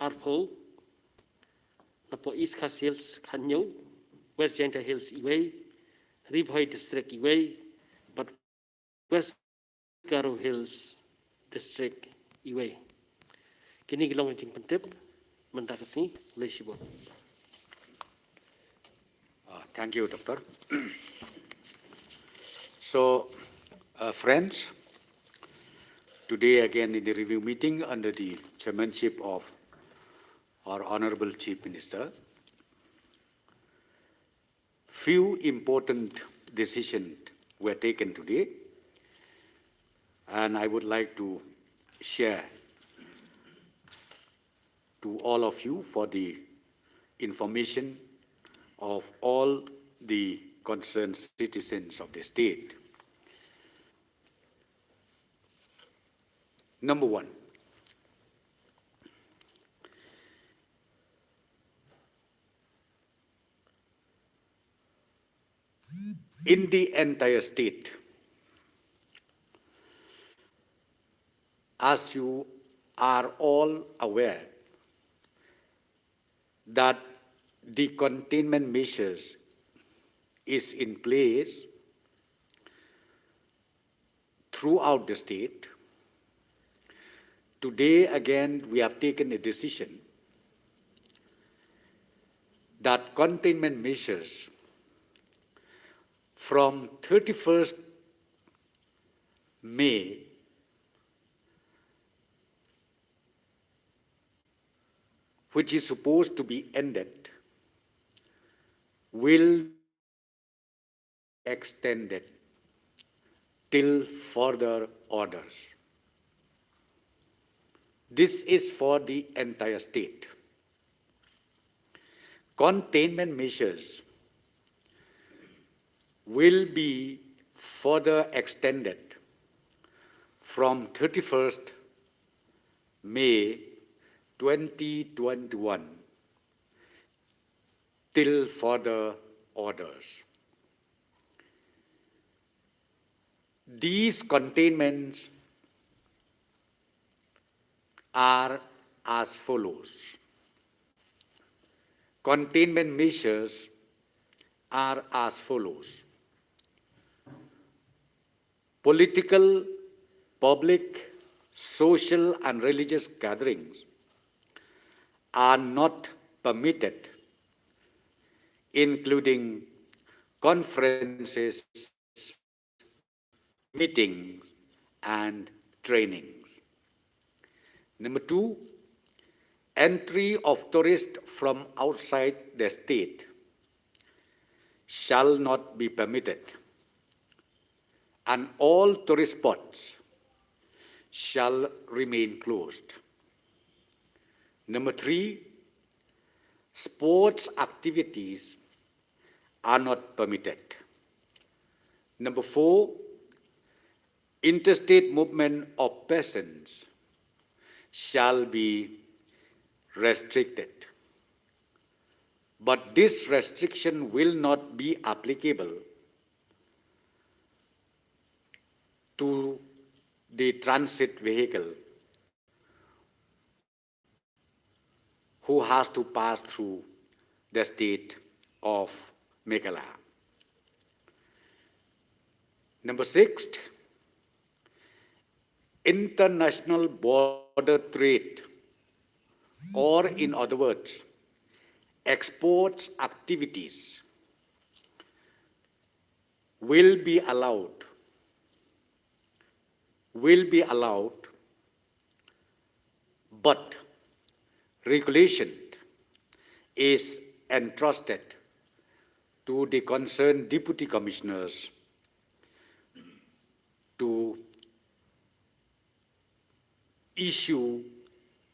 Arpo, Napo East Coast Hills, Kanyo, West Janta Hills, Iway, Ribhoi District, Iway, but West Garo Hills District, Iway. Kini gilong jing pentip, mentakasi, lesibot. Thank you, Doctor. So, friends, today again in the review meeting under the chairmanship of our Honorable Chief Minister, few important decisions were taken today, and I would like to share to all of you for the information of all the concerned citizens of the state. Number one, in the entire state, as you are all aware, that the containment measures is in place throughout the state. Today, again, we have taken a decision that containment measures from 31st May which is supposed to be ended, will be extended till further orders. This is for the entire state. Containment measures will be further extended from 31st May 2021 till further orders. These containments are as follows. Containment measures are as follows. Political, public, social and religious gatherings are not permitted, including conferences, meetings, and trainings. Number two, entry of tourists from outside the state shall not be permitted, and all tourist spots shall remain closed. Number three, sports activities are not permitted. Number four, interstate movement of persons shall be restricted. But this restriction will not be applicable to the transit vehicle who has to pass through the state of Meghalaya. Number six, international border trade, or in other words, exports activities will be allowed, but regulation is entrusted to the concerned deputy commissioners to issue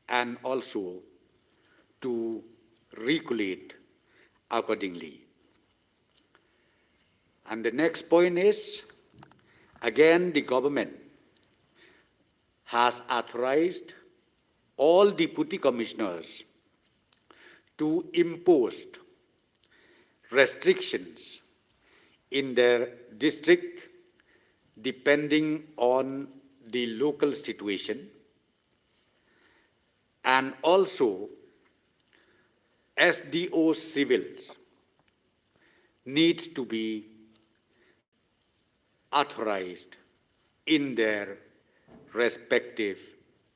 and also to regulate accordingly. And the next point is, again, the government has authorized all deputy commissioners to impose restrictions in their district depending on the local situation, and also SDO civils needs to be authorized in their respective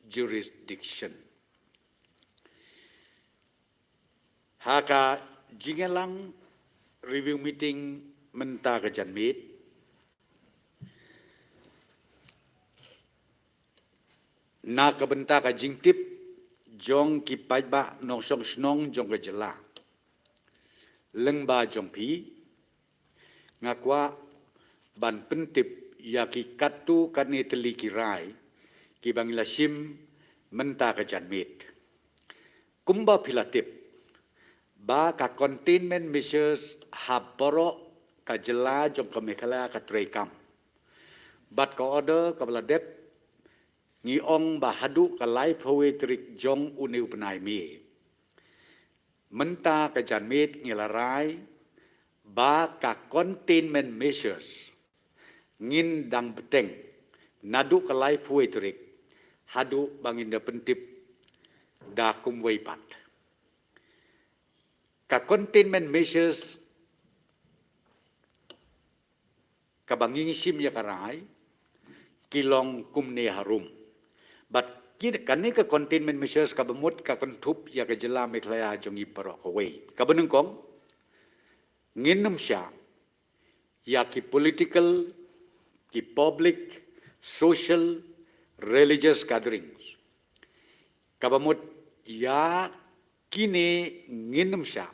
jurisdiction. Haka jingelang review meeting menta ke janmit, na kabenta ka jingtip jong ki pajba nong song snong jong ke jela. Lengba jong pi ngakwa ban pentip ya ki katu kani teli kirai ki bangla sim menta ke janmit. Kumba pilatip ba ka containment measures haboro ka jela jong ke mekhala ka treikam. Bat ka order ka beladep ngi ong bahadu ka lai phawe trik jong uni upnai mi. Menta ka janmit ngi larai ba ka containment measures ngin dang beteng nadu ka lai phawe trik hadu bangin da pentip da kumwei pat. Ka containment measures ka banging sim ya karai kilong kumne harum. But kani ka containment measures ka bemut ka kontup ya ka jela meklaya jongi parok away. Ka benengkong nginum sya ya ki political, ki public, social, religious gatherings. Ka bemut ya kini nginum sya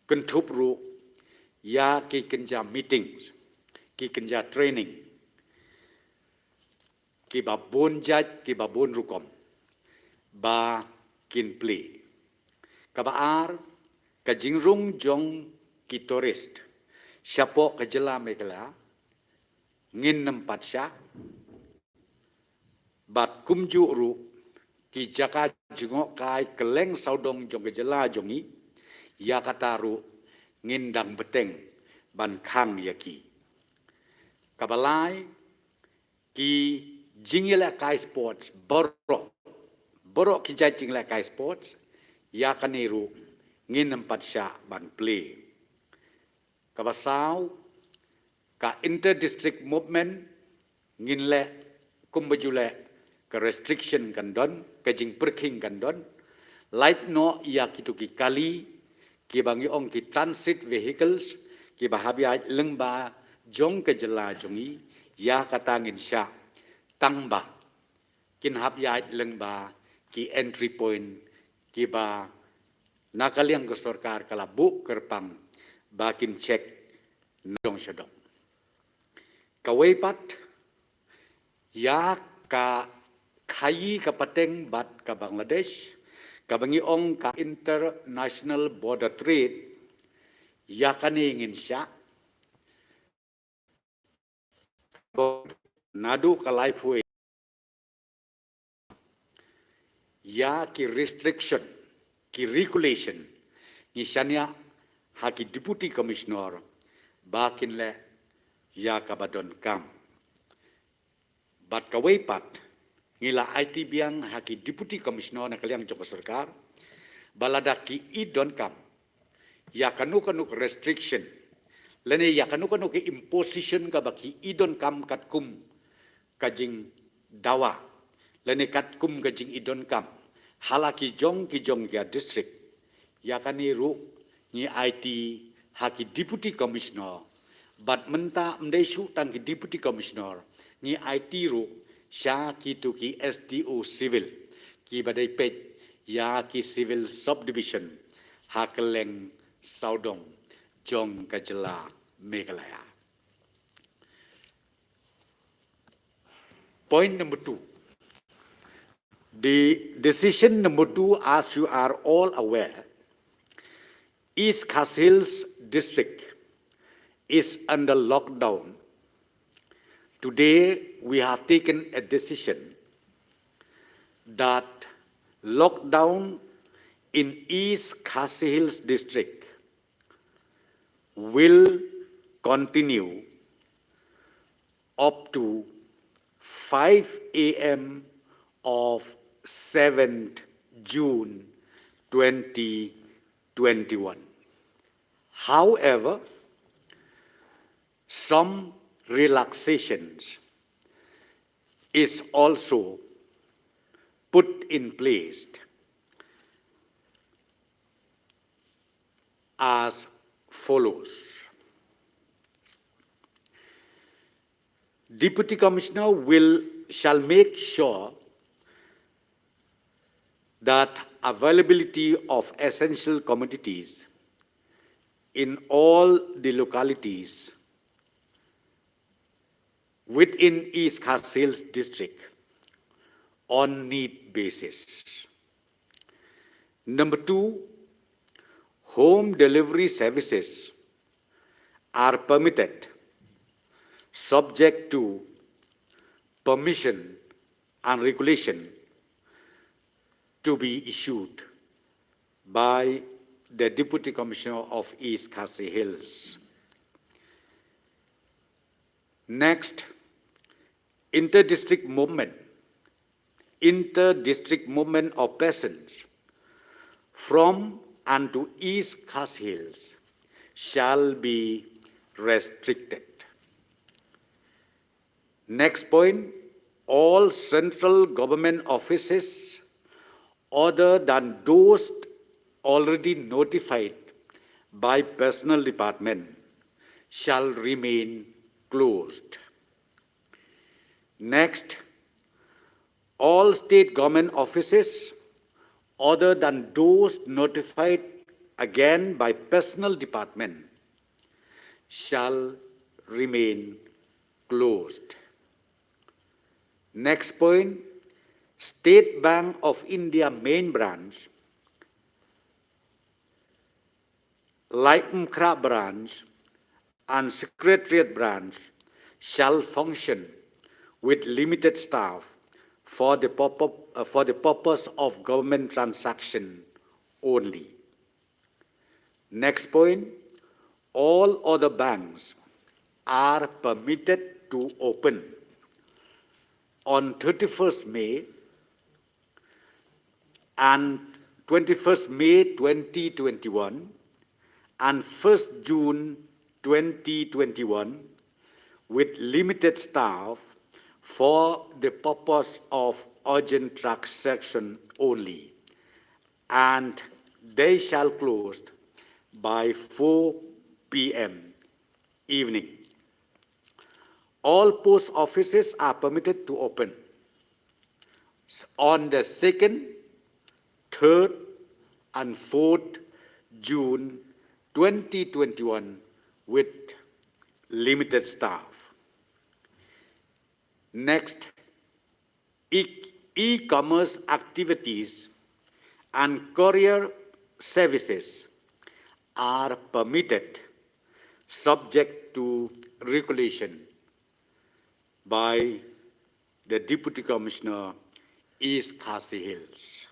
kontup ru ya ki kenja meetings, ki kenja training, ki ba bon jaj, ki ba bon rukom, ba kin play. Ka ba ar, ka jingrung jong ki tourist, siapo ka jela megala, ngin nempat sya, bat kumju ru, ki jaka jengok kai keleng saudong jong ka jela jongi, ya kata ru, ngin dang beteng, ban kang yaki. Ka balai, ki jingila kai sports borok ki jai jingila kai sports ya kaniru ngin empat sya ban play kabasau ka inter district movement ngin le kumbajule ka restriction kan don ka jing perking kan don light no ya kitu ki kali ki bangi ong ki transit vehicles ki bahabia lengba jong ke jela jongi ya kata ngin sya tangba kin hap ya lengba ki entry point ki ba nakaliang ke sarkar kala bu kerpang bakin cek nong syadong kawai pat ya ka khayi ka pateng bat ka Bangladesh ka bangi ong ka international border trade ya kani ingin sya nadu kalai pui ya ki restriction ki regulation ni syania haki deputy commissioner bakin le ya kabadon kam bat kawai pat ngila IT biang haki deputy commissioner na kaliang joko sarkar balada ki idon kam ya kanu restriction lene ya kanu ki imposition ka baki idon kam kat kum kajing dawa lene kat kum kajing idon kam halaki jong ki jong ya district ya kani ru ni IT haki deputy commissioner bat menta mdesu tang ki deputy commissioner ni IT ru sya ki tu ki SDO civil ki badai pej ya ki civil subdivision hakeleng saudong jong kajela Meghalaya. Point number 2. The decision number 2, as you are all aware, East Khas Hills district is under lockdown. Today, we have taken a decision that lockdown in East Khas Hills district will continue up to 5 a.m. of 7th June 2021. However, some relaxations is also put in place as follows. Deputy Commissioner shall make sure that availability of essential commodities in all the localities within East Khas Hills district on need basis. Number 2, home delivery services are permitted subject to permission and regulation to be issued by the Deputy Commissioner of East Khasi Hills. Next, inter-district movement of persons from and to East Khasi Hills shall be restricted. Next point, all central government offices other than those already notified by Personnel Department shall remain closed. Next, all state government offices other than those notified again by Personnel Department shall remain closed. Next point, State Bank of India main branch, Laikmkra branch, and Secretariat branch shall function with limited staff for the purpose of government transaction only. Next point, all other banks are permitted to open on 31st May and 21st May 2021 and 1st June 2021 with limited staff for the purpose of urgent transaction only, and they shall close by 4 p.m. evening. All post offices are permitted to open on the 2nd, 3rd, and 4th June 2021 with limited staff. Next, e-commerce activities and courier services are permitted subject to regulation by the Deputy Commissioner, East Khasi Hills.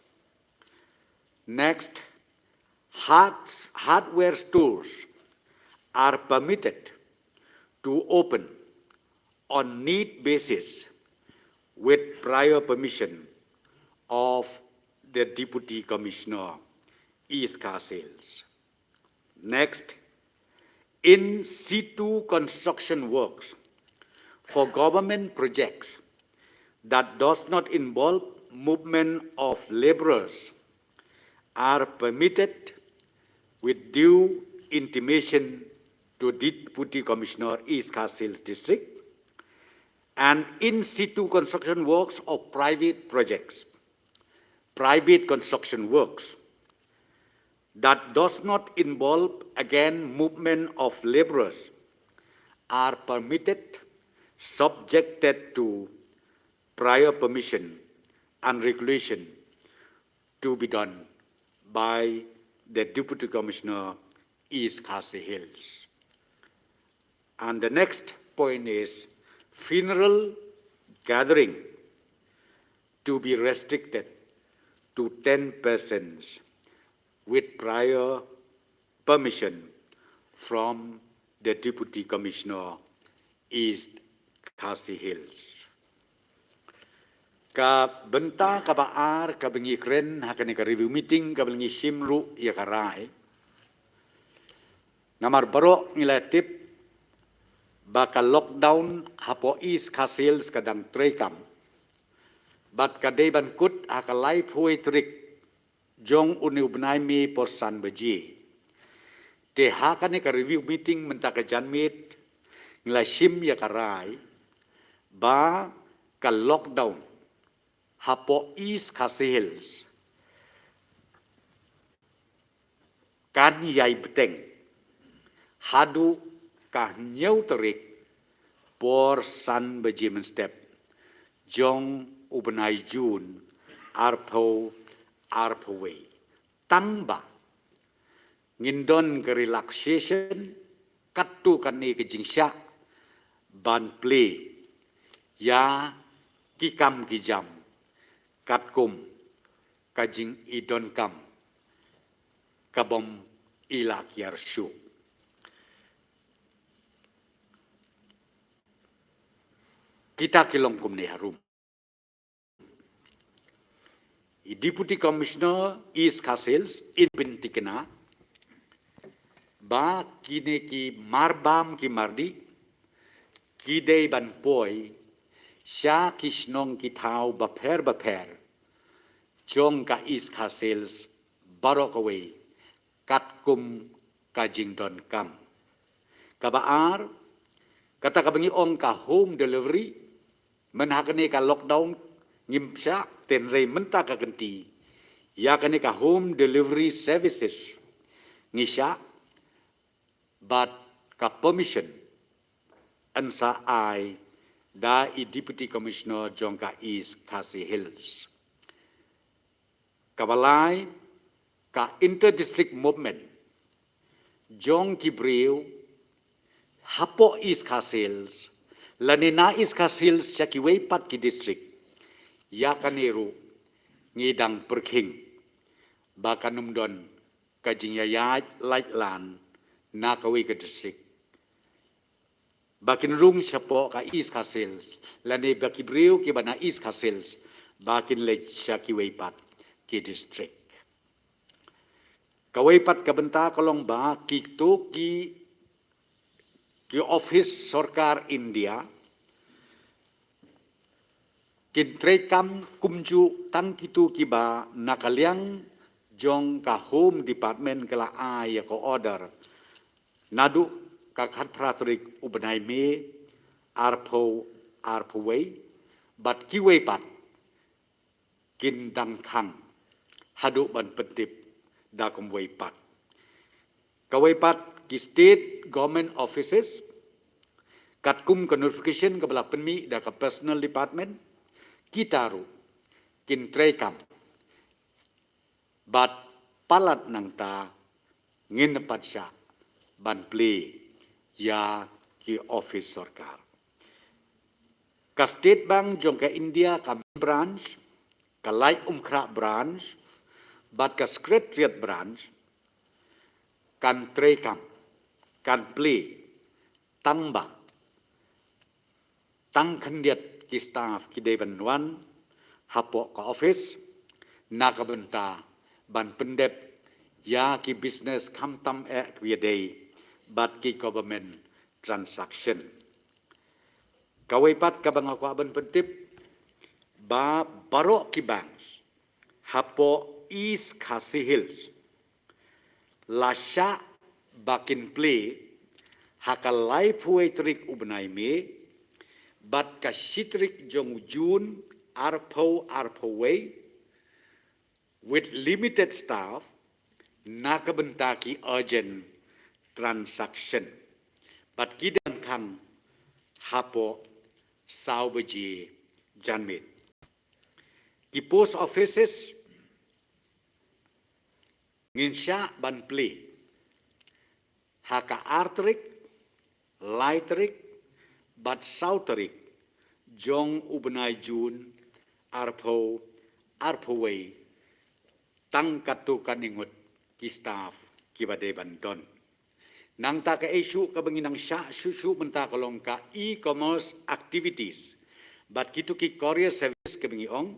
Next, hardware stores are permitted to open on need basis with prior permission of the Deputy Commissioner, East Khasi Hills. Next, in situ construction works for government projects that does not involve movement of laborers are permitted with due intimation to Deputy Commissioner, East Khasi Hills District, and in situ construction works of private projects, private construction works that does not involve, again, movement of laborers are permitted subjected to prior permission and regulation to be done by the Deputy Commissioner, East Khasi Hills. And the next point is funeral gathering to be restricted to 10 persons with prior permission from the Deputy Commissioner, East Khasi Hills. ka benta ka baar ka bengi kren hakani ka review meeting ka bengi simru ya karai namar baro ngilatip baka lockdown hapo is kasils kadang trekam bat ka deban kut haka life hui trik jong uni ubnai mi porsan beji te hakani ka review meeting menta ka janmit ngila sim ya karai ba ka lockdown hapo is kasils kan yai beteng hadu kah nyau terik por san bejimen step jong ubenai jun arpo way tangba ngindon ke relaxation katu kani ke jingsya ban play ya kikam kijam katkum kajing idon kam kabom ila kiar syu kita kilong kum ni harum. Deputy Commissioner East Kasils in Bintikena ba kine ki marbam ki mardi kidei ban poi sya kisnong ki thau baper jong ka East Kasils barok away katkum kajing don kam kabaar kata kabengi ong ka home delivery menhakane ka lockdown ngimsya tenrei menta ka genti ya kane ka home delivery services ngisya but ka permission ansa ai da i deputy commissioner jongka East Khasi Hills kabalai ka inter-district movement jong kibriu hapo East Khasi Hills lanina East Khasi Hills syakiway pat ki district ya kaniru ngidang perking baka numdon kajing yayat light land na kawi ke district bakin rung syapo ka East Khasi Hills lani baki briu ki bana East Khasi Hills bakin le syakiway pat ki district kaway pat kabenta kolong ba kito ki office Sarkar India kintrekam kumju tang kitu kiba nakaliang jong ka home department kala ya ko order nadu ka khat pratrik ubenai me arpo way bat kiwe pat kin dang khang hadu ban pentip da kom way pat kaway pat ki state government offices katkum ka notification ka bala penmi da ka personal department kitaru kintrekam bat palat nang ta ngin patsya ban play ya ki office sarkar ka state bank jong ka India ka branch ka lai umkra branch bat ka secretariat branch kan trekam kan play tangba tang khandiat ki staff ki deban wan hapo ka office nakabenta ban pendep ya ki business kamtam day bat ki government transaction kaway pat kabang ako ban pentip ba baro ki banks hapo East Khasi Hills lasya bakin play haka life way trik ubnai me bat ka sitrik jong jun arpo way with limited staff nakabentaki urgent transaction bat kidan kang hapo saubaji janmit ki post offices nginsya ban play haka artrik lightrik bat sauterik jong ubenai jun arpo way tang katu kaningut ki staff ki bade bandon nang ta ka isu ka benginang sya susu menta kolong ka e-commerce activities But kituki courier service kebengi ong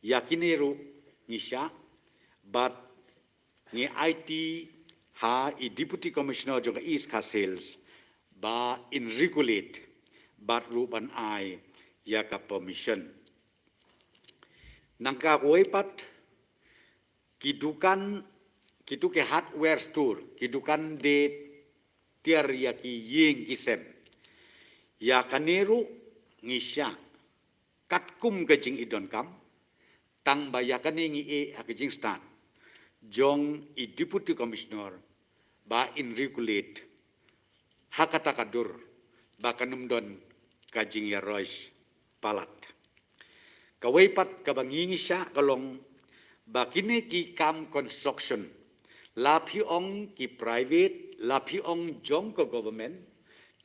yakiniru ngisha but ni IT ha I deputy commissioner jonga East Coast Sales ba in regulate but ruban ai yaka permission nangka pat kidukan ke hardware store kidukan de tiar yaki ying kisem ya kaniru ngisya katkum kajing idon kam tang bayakani ngi e akajing stand jong I deputy commissioner ba in regulate hakata kadur ba kanumdon kajing ya roish palat kawaipat kabangingi siya kalong ba kini ki kam construction lapi ong ki private lapi ong jong ko government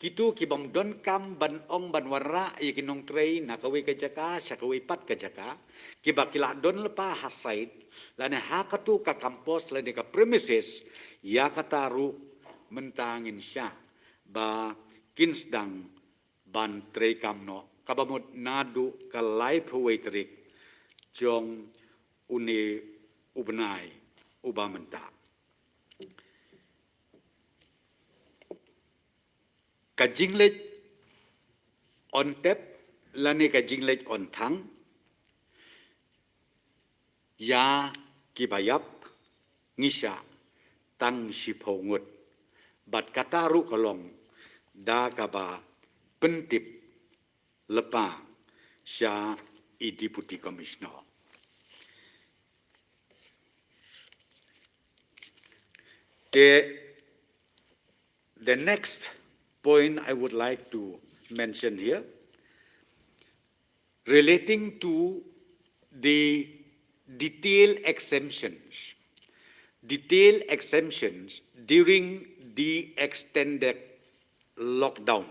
kitu ki bang don kam ban ong ban warra i kinong trei na kawai ka jaka sa kawai pat ka jaka ki bakila don lepa hasait lane hakatu ka kampus lane ka premises ya kataru mentangin siya ba kinsdang ban trei kam no kabamot nadu ka life waitrik jong une ubnai ubamenta kajinglet on tap lane kajinglet on thang ya kibayap ngisya tang sipongut bat kataru kolong da kaba pentip lepa sya I deputy commissioner the next point I would like to mention here relating to the detailed exemptions during the extended lockdown.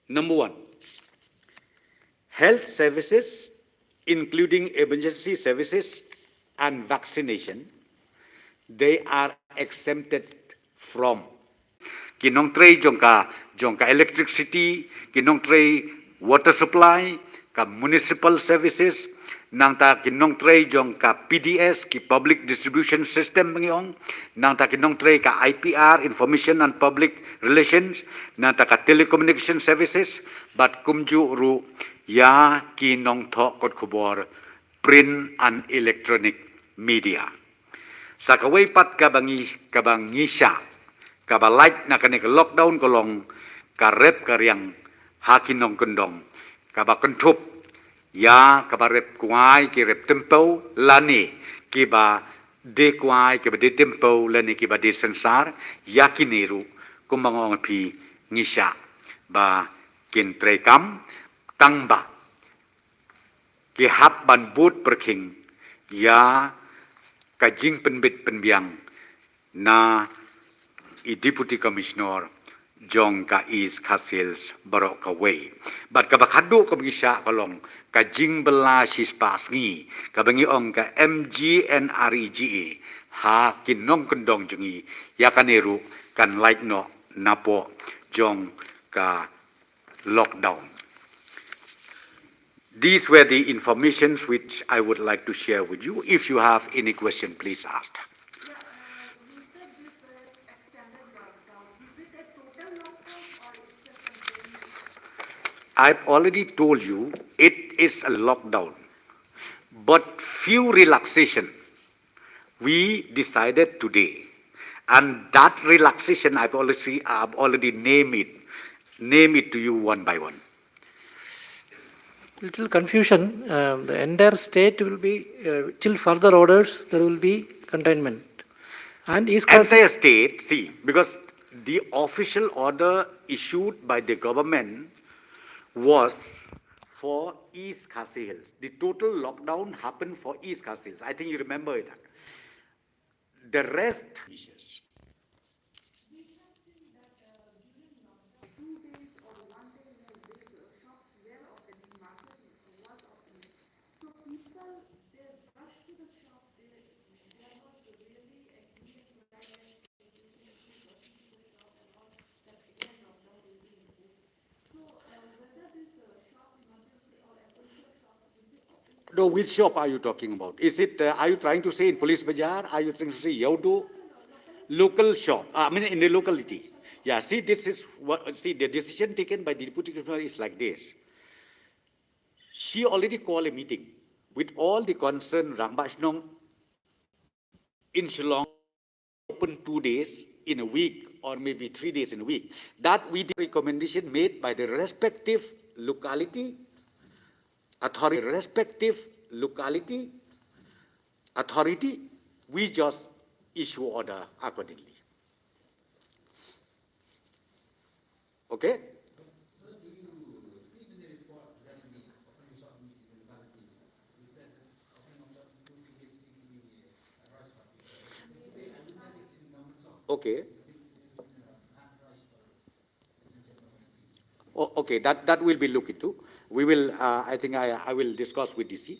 Number one, health services, including emergency services and vaccination, they are exempted from kinong tray jongka electricity, kinong tray water supply, ka municipal services, nang ta kinong tray jongka PDS, ki public distribution system mengiong, nang ta kinong tray ka IPR, information and public relations, nang ta ka telecommunication services, but kumju ru ya kinong to kot kubor print and electronic media. Sa kaway pat kabangi siya kabalait na kani lockdown kolong karep karyang hakinong kendong kabakentup ya kabarep kuai kirep tempo lani kiba de kuai kiba de tempo lani kiba de sensar yakiniru kumbangong pi ngisya ba kintrekam tangba kihap ban but perking ya kajing penbit penbiang na I deputy commissioner jong ka East Coast Sales barok ka way. But kabakado kabisya kalong kajing bela sispas ngi kabangi ong ka MGNREGA ha kinong kendong jengi ya kaneru kan like no napo jong ka lockdown. These were the informations which I would like to share with you. If you have any question, please ask. I've already told you it is a lockdown, but few relaxation we decided today, and that relaxation I've already named it to you one by one. Little confusion. The entire state will be till further orders. There will be containment, and East Coast Entire state, see, because the official order issued by the government was for East Khasi Hills. The total lockdown happened for East Khasi Hills. I think you remember it. The rest. So which shop are you talking about? Is it, are you trying to say in Police Bazaar? Are you trying to say Yaudu? Local shop, I mean in the locality. Yeah, see, this is what, see, the decision taken by the Deputy Commissioner is like this. She already called a meeting with all the concerned Rangbachnong in Shillong, open 2 days in a week or maybe 3 days in a week. That with the recommendation made by the respective locality authority, we just issue order accordingly. Okay? Okay. Oh, okay, that will be looked into. We will, I think I will discuss with DC.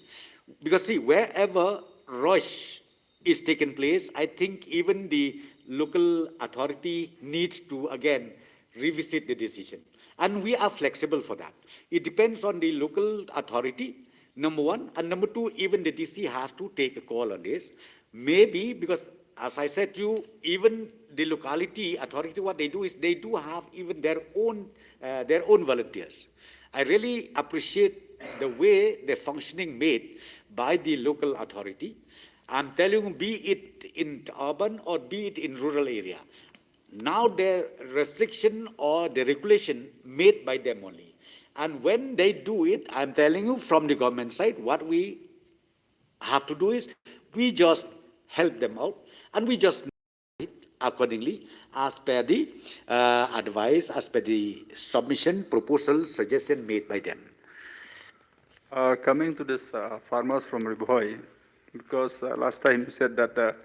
Because see, wherever rush is taken place, I think even the local authority needs to again revisit the decision. And we are flexible for that. It depends on the local authority, number one. And number two, even the DC has to take a call on this. Maybe because, as I said to you, even the locality authority, what they do is they do have even their own volunteers. I really appreciate the way the functioning made by the local authority. I'm telling you, be it in urban or be it in rural area. Now the restriction or the regulation made by them only. And when they do it, I'm telling you from the government side, what we have to do is we just help them out and we just accordingly as per the advice, as per the submission, proposal, suggestion made by them. Coming to this farmers from Ribhoi, because last time you said that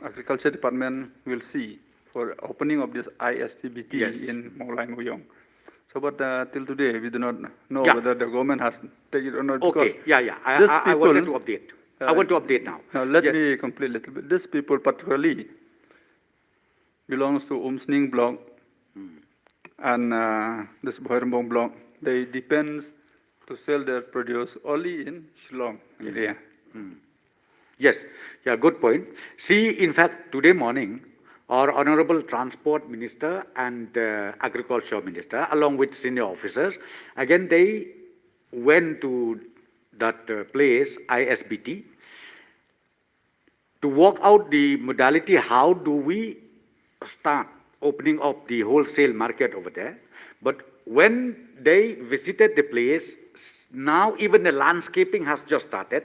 Agriculture Department will see for opening of this ISTBT Yes. in Maulai Moyong. So, but till today, we do not know Yeah. whether the government has taken it or not. Okay, because yeah. these I wanted to people- update. I want to update now. Now, let Yeah. me complete a little bit. These people particularly belongs to Umsning block and this Bhoirambong block. They depends to sell their produce only in Shillong area. Yes, yeah, good point. See, in fact, today morning, our Honorable Transport Minister and Agriculture Minister, along with senior officers, again, they went to that place, ISBT, to work out the modality, how do we start opening up the wholesale market over there. But when they visited the place, now even the landscaping has just started.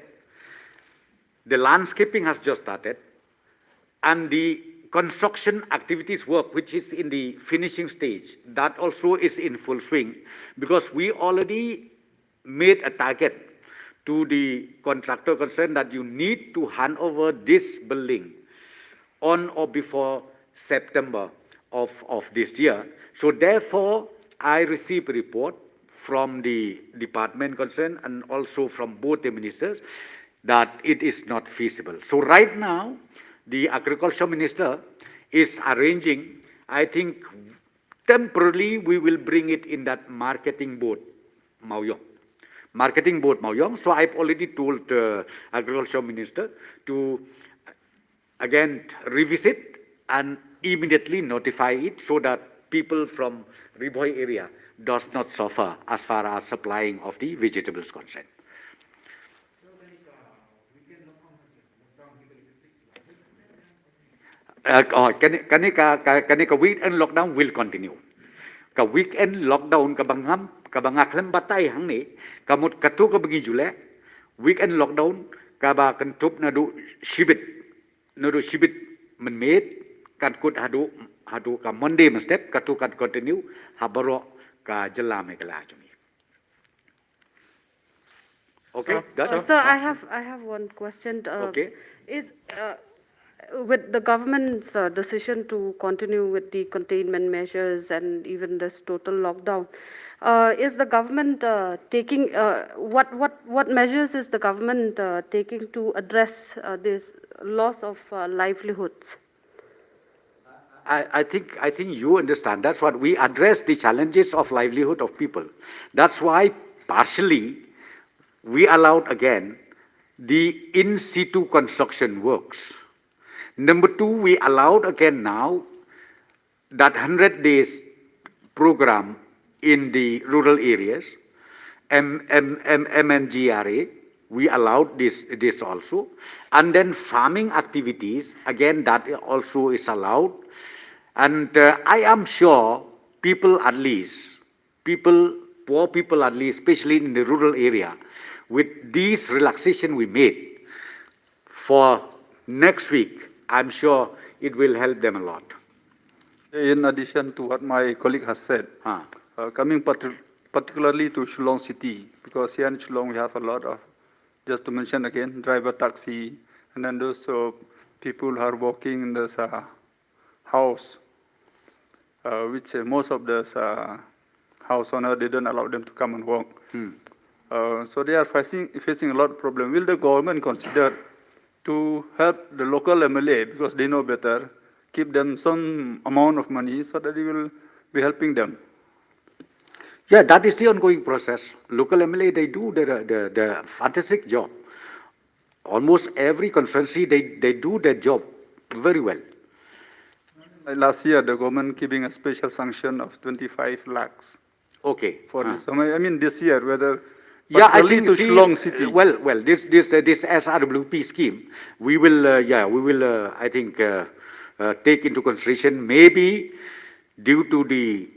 The landscaping has just started, and the construction activities work, which is in the finishing stage, that also is in full swing, because we already made a target to the contractor concerned that you need to hand over this building on or before September of this year. So therefore, I received a report from the department concerned and also from both the ministers that it is not feasible. So right now, the agriculture minister is arranging, I think temporarily we will bring it in that marketing board, Maoyong. Marketing board Maoyong. So I've already told agriculture minister to again revisit and immediately notify it so that people from Ribhoi area does not suffer as far as supplying of the vegetables concerned. Kanika weekend lockdown will continue. Ka weekend lockdown kabangaklam batay hang ni kamut katu ka bagi jule weekend lockdown kaba kentup nadu shibit menmade kan kut hadu ka Monday step katu kan continue habaro ka jelame kala jumi. Okay, that's Sir, I have one question. Okay. Is with the government's decision to continue with the containment measures and even this total lockdown, is the government taking what measures is the government taking to address this loss of livelihoods? I think you understand. That's what we address, the challenges of livelihood of people. That's why partially we allowed again the in situ construction works. Number two, we allowed again now that 100 days program in the rural areas, MNGRA, we allowed this also. And then farming activities, again, that also is allowed. And I am sure people at least, poor people at least, especially in the rural area, with this relaxation we made for next week, I'm sure it will help them a lot. In addition to what my colleague has said, coming particularly to Shillong City, because here in Shillong we have a lot of, just to mention again, driver taxi, and then those people who are working in this house, which most of the house owner didn't allow them to come and work. So they are facing a lot of problem. Will the government consider to help the local MLA, because they know better, give them some amount of money so that they will be helping them? Yeah, that is the ongoing process. Local MLA, they do the fantastic job. Almost every constituency, they do their job very well. Last year, the government giving a special sanction of 25 lakhs Okay. for this. I mean, this year, whether Yeah, I particularly think to the- Shillong City. Well, this SRWP scheme, we will, I think, take into consideration, maybe due to the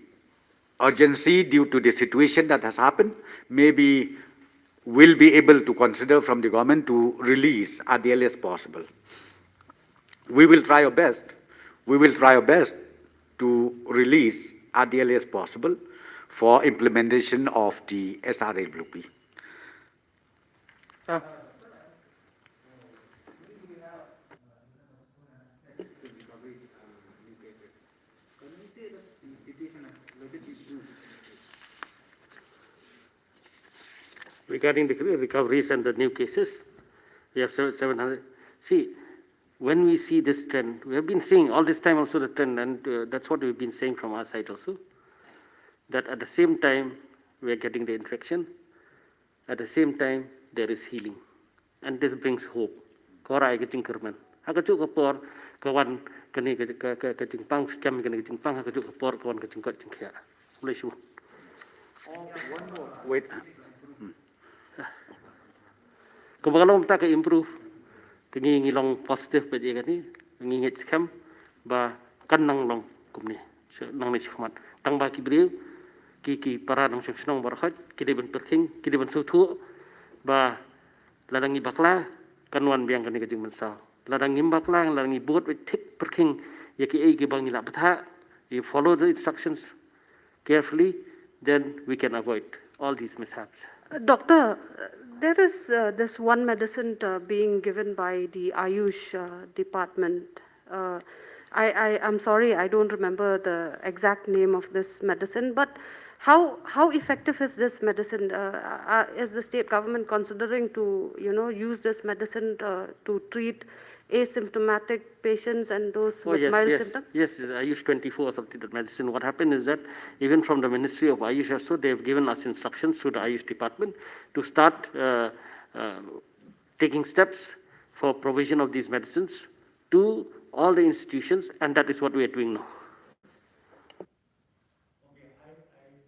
urgency, due to the situation that has happened, maybe we'll be able to consider from the government to release at the earliest possible. We will try our best. We will try our best to release at the earliest possible for implementation of the SRWP. Regarding the recoveries and the new cases, we have 700. See, when we see this trend, we have been seeing all this time also the trend, and that's what we've been saying from our side also, that at the same time, we are getting the infection, at the same time, there is healing. And this brings hope. Korai ke cingkerman. Haka cuk kapor, kawan kani ke cingpang, fikam kani ke cingpang, haka cuk kapor, kawan ke cingkot cingkya. Boleh syuh. Wait. Kalau kita ke improve, kengi ngilong positif pada dia ni, ngingit scam, ba kan nang long kumni, nang ni cakap, tang ba kibri, ki para nang cakap berkat, kini ben perking, kini ben sutu, ba ladang bakla, kanwan biang kani kajing mensal, ladang bakla, ladang buat with thick perking, yaki ki bang ilak betha, you follow the instructions carefully, then we can avoid all these mishaps. Doctor, there is this one medicine being given by the Ayush department. I'm sorry, I don't remember the exact name of this medicine, but how effective is this medicine? Is the state government considering to, use this medicine to treat asymptomatic patients and those with mild symptoms? Yes, Ayush 24 or something, that medicine. What happened is that even from the Ministry of Ayush also, they have given us instructions to the Ayush department to start taking steps for provision of these medicines to all the institutions, and that is what we are doing now.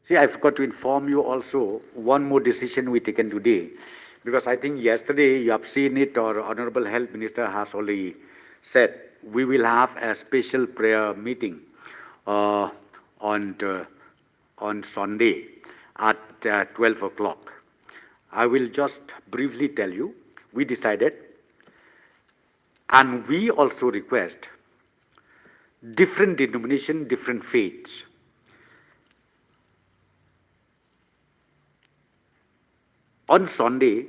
See, I forgot to inform you also, one more decision we taken today, because I think yesterday you have seen it, or Honorable Health Minister has already said, we will have a special prayer meeting on Sunday at 12 o'clock. I will just briefly tell you, we decided, and we also request different denomination, different faiths. On Sunday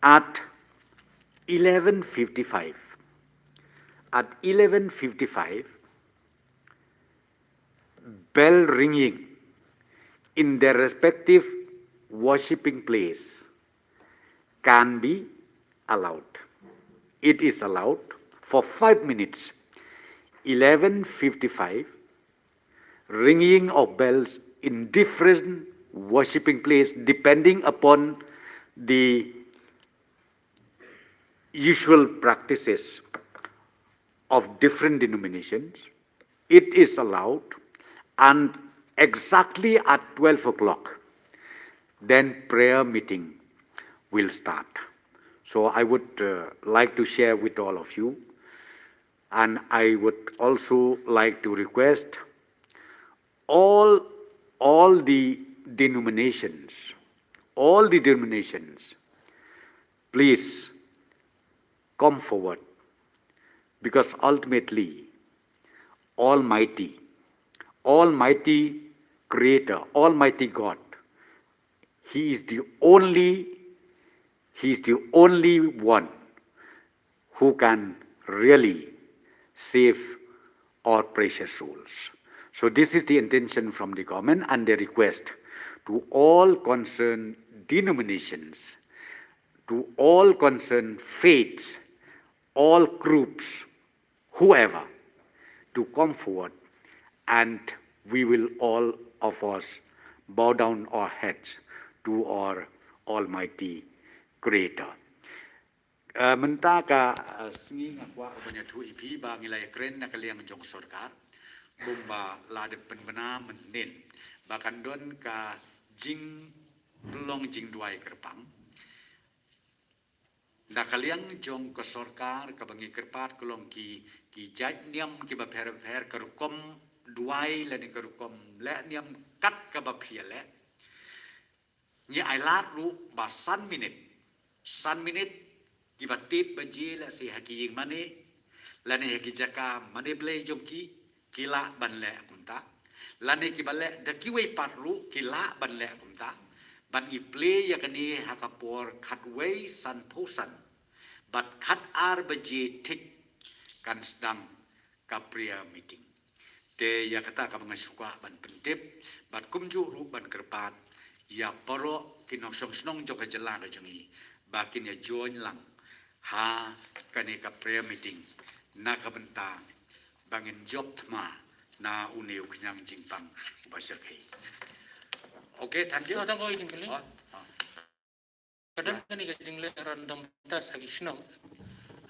at 11:55, bell ringing in their respective worshipping place can be allowed. It is allowed for 5 minutes. 11:55, ringing of bells in different worshipping place depending upon the usual practices of different denominations, it is allowed, and exactly at 12 o'clock, then prayer meeting will start. So I would like to share with all of you, and I would also like to request all the denominations, please come forward, because ultimately, Almighty Creator, Almighty God, He is the only one who can really save our precious souls. So this is the intention from the government, and the request to all concerned denominations, to all concerned faiths, all groups, whoever, to come forward, and we will all of us bow down our heads to our Almighty Creator. Menta ka sengi ngakwa banyak tu ipi ba ngilai keren nak liang jong sorkar bomba la de penbena menen bahkan don ka jing belong jing duai kerpang nak liang jong ke sorkar ka bangi kerpat kolong ki jaj niam ki ba per kerukom duai la ni kerukom le niam kat ka ba phiale ni ai lat ru ba san minute kibatit baji la si haki ying mane la ne haki jaka mane ble jongki kila ban le kunta la ne ki bale da ki wei patru kila ban le kunta ban I ple ya kani hakapor khat wei san posan bat khat ar baji tik kan sedang kapria meeting te ya kata ka mangasuka ban pentip bat kumju ru ban kerpat ya poro kinong snong joka jela do jongi bakin ya join lang ha kani ka prayer meeting na kabenta bangin job ma na uneu knyang jingpang basir kai. Okay, thank you. So tang koi jingkali. Kadang kani ka jingle random tas hagi snong.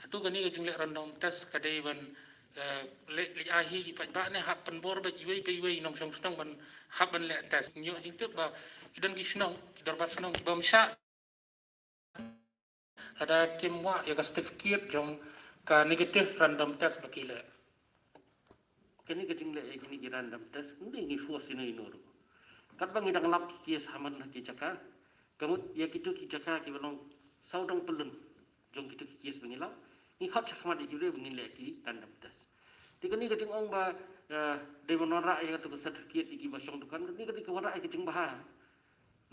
Atu kani ka jingle random tas kadai ban le ahi pa ba ne hap pen bor ba iwei pe iwei nong snong ban hap ban le tas nyo jing tu ba idan ki snong darbar snong ba msha ada tim wa ya ka certificate jong ka negative random test bakila Kini ka jingle e kini ki random test hindi ngi force ino inoro. Kat bang idang lap ki saman na ki jaka. Kamut ya kitu ki jaka ki balong saudang pelun jong kitu ki kies bangila. Ni khat chakma di jure bangile ki random test. Ti kani ka jing ong ba de monora ya tu certificate ki ba syong dukan ni ka wara ki jing bah.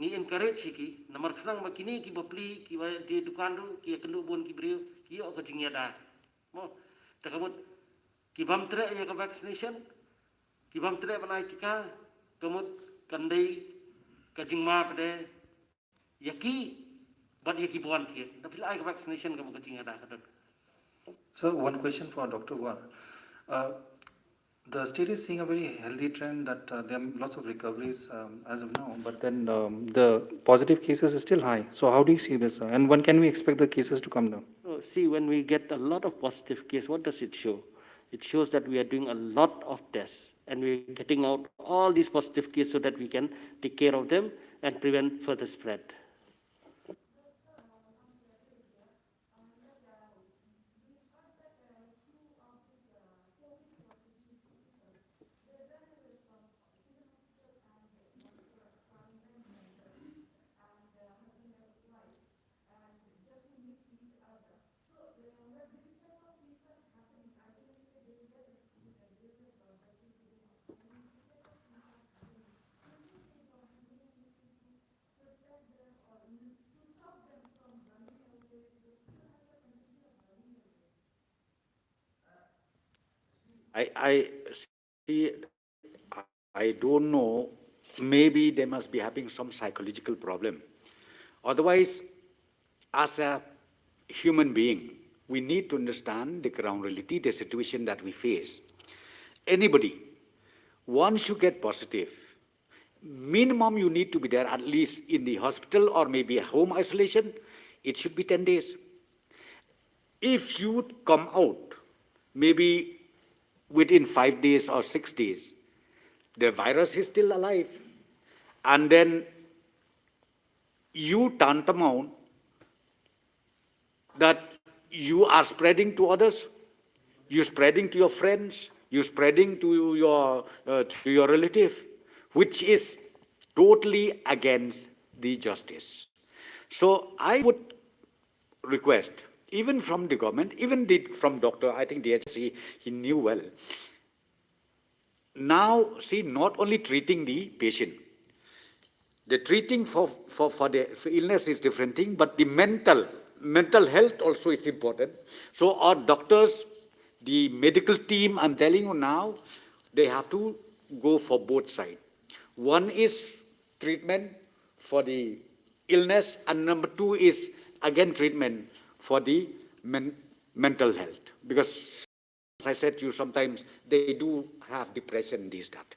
Ni encourage ki namar khnang ba kini ki bapli ki ba di dukan du ki kendu bon ki brio ki o ka jing ya da. Mo ta kamut ki bam tre ya ka vaccination ki bam tre banai tika kamut kandai ka jing ma pade yaki bad yaki bon ki da fil ai ka vaccination ka ka jing ya da ka. So one question for Dr. Guar. The state is seeing a very healthy trend that there are lots of recoveries as of now, but then the positive cases are still high. So how do you see this? And when can we expect the cases to come down? See, when we get a lot of positive cases, what does it show? It shows that we are doing a lot of tests and we're getting out all these positive cases so that we can take care of them and prevent further spread. I see, I don't know, maybe they must be having some psychological problem. Otherwise, as a human being, we need to understand the ground reality, the situation that we face. Anybody, once you get positive, minimum you need to be there at least in the hospital or maybe home isolation, it should be 10 days. If you come out, maybe within 5 days or 6 days, the virus is still alive, and then you tantamount that you are spreading to others, you're spreading to your friends, you're spreading to your relative, which is totally against the justice. So I would request, even from the government, even from doctor, I think DHC, he knew well. Now, see, not only treating the patient, the treating for illness is different thing, but the mental health also is important. So our doctors, the medical team, I'm telling you now, they have to go for both sides. One is treatment for the illness, and number two is again treatment for the mental health. Because, as I said to you, sometimes they do have depression, this, that.